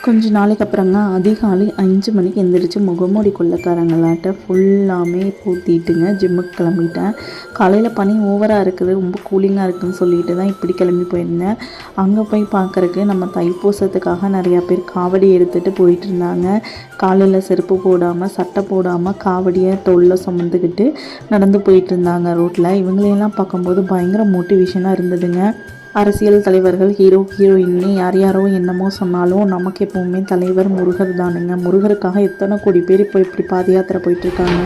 கொஞ்ச நாளைக்கு அப்புறங்க அதிகாலை 5 மணிக்கு எந்திரிச்சு முகமூடி கொள்ளைக்காரங்களாட்ட ஃபுல்லாமே பூத்திட்டுங்க ஜிம்முக்கு கிளம்பிட்டேன். காலையில் பனி ஓவராக இருக்குது, ரொம்ப கூலிங்காக இருக்குதுன்னு சொல்லிட்டு தான் இப்படி கிளம்பி போயிருந்தேன். அங்கே போய் பார்க்குறக்கு நம்ம தைப்பூசத்துக்காக நிறையா பேர் காவடி எடுத்துகிட்டு போயிட்டு இருந்தாங்க. காலையில் செருப்பு போடாமல் சட்டை போடாமல் காவடியை தோளில் சுமந்துக்கிட்டு நடந்து போயிட்டு இருந்தாங்க ரோட்டில். இவங்களையெல்லாம் பார்க்கும்போது பயங்கர மோட்டிவேஷனாக இருந்ததுங்க. அரசியல் தலைவர்கள், ஹீரோயின்னு யாரோ என்னமோ சொன்னாலும் நமக்கு எப்போவுமே தலைவர் முருகர் தானுங்க. முருகருக்காக எத்தனை கோடி பேர் இப்போ இப்படி பாத யாத்திரை போயிட்டுருக்காங்க.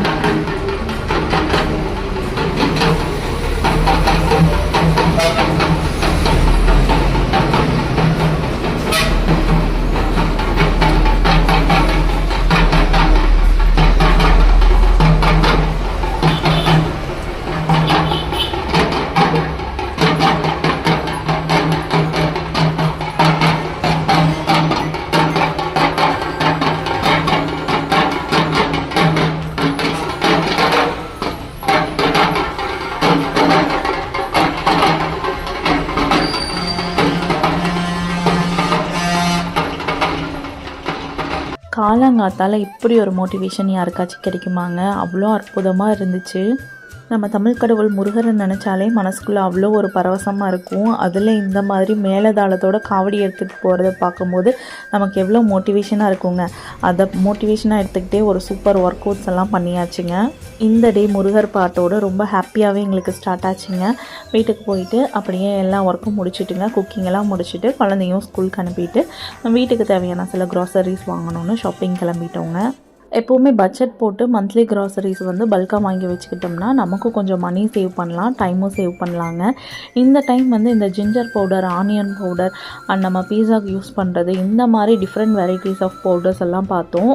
காலங்காத்தால் இப்படி ஒரு மோட்டிவேஷன் யாருக்காச்சும் கிடைக்குமாங்க? அவ்வளோ அற்புதமாக இருந்துச்சு. நம்ம தமிழ் கடவுள் முருகரை நினச்சாலே மனசுக்குள்ளே அவ்வளோ ஒரு பரவசமாக இருக்கும். அதில் இந்த மாதிரி மேலதாளத்தோட காவடி எடுத்துகிட்டு போகிறத பார்க்கும்போது நமக்கு எவ்வளோ மோட்டிவேஷனாக இருக்குங்க. அதை மோட்டிவேஷனாக எடுத்துக்கிட்டே ஒரு சூப்பர் ஒர்க் அவுட்ஸ் எல்லாம் பண்ணியாச்சுங்க. இந்த டே முருகர் பாட்டோடு ரொம்ப ஹாப்பியாகவே எங்களுக்கு ஸ்டார்ட் ஆச்சுங்க. வீட்டுக்கு போயிட்டு அப்படியே எல்லா ஒர்க்கும் முடிச்சுட்டுங்க, குக்கிங்கெல்லாம் முடிச்சுட்டு குழந்தையும் ஸ்கூலுக்கு அனுப்பிட்டு வீட்டுக்கு தேவையான சில க்ராசரிஸ் வாங்கணுன்னு ஷாப்பிங் கிளம்பிட்டோங்க. எப்போவுமே பட்ஜெட் போட்டு மந்த்லி க்ராசரிஸ் பல்காக வாங்கி வச்சுக்கிட்டோம்னா நமக்கும் கொஞ்சம் மணி சேவ் பண்ணலாம், டைமும் சேவ் பண்ணலாங்க. இந்த டைம் இந்த ginger powder, onion powder and நம்ம பீஸாவுக்கு யூஸ் பண்ணுறது, இந்த மாதிரி டிஃப்ரெண்ட் வெரைட்டிஸ் ஆஃப் பவுடர்ஸ் எல்லாம் பார்த்தோம்.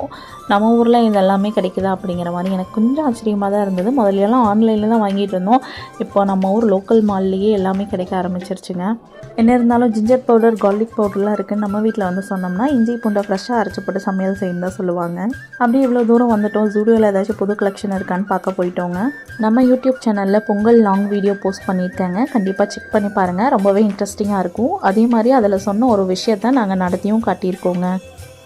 நம்ம ஊரில் இதெல்லாமே கிடைக்குதா அப்படிங்கிற மாதிரி எனக்கு கொஞ்சம் ஆச்சரியமாக தான் இருந்தது. முதல்லலாம் ஆன்லைனில் தான் வாங்கிட்டு இருந்தோம். இப்போ நம்ம ஊர் லோக்கல் மால்லையே எல்லாமே கிடைக்க ஆரம்பிச்சிருச்சுங்க. என்ன இருந்தாலும் ஜிஞ்சர் பவுடர், கார்லிக் பவுடர்லாம் இருக்குதுன்னு நம்ம வீட்டில் சொன்னோம்னா இஞ்சி பூண்டை ஃப்ரெஷ்ஷாக அரைச்சி போட்டு சமையல் செய்யணும் தான் சொல்லுவாங்க. அப்படியே இவ்வளோ தூரம் வந்துட்டோம். ஜூடியோவில் ஏதாச்சும் புது கலெக்ஷன் இருக்கான்னு பார்க்க போயிட்டோங்க. நம்ம யூடியூப் சேனலில் பொங்கல் லாங் வீடியோ போஸ்ட் பண்ணியிருக்கேங்க, கண்டிப்பாக செக் பண்ணி பாருங்கள். ரொம்பவே இன்ட்ரெஸ்டிங்காக இருக்கும். அதே மாதிரி அதில் சொன்ன ஒரு விஷயத்தை நாங்கள் நடத்தியும் காட்டியிருக்கோங்க.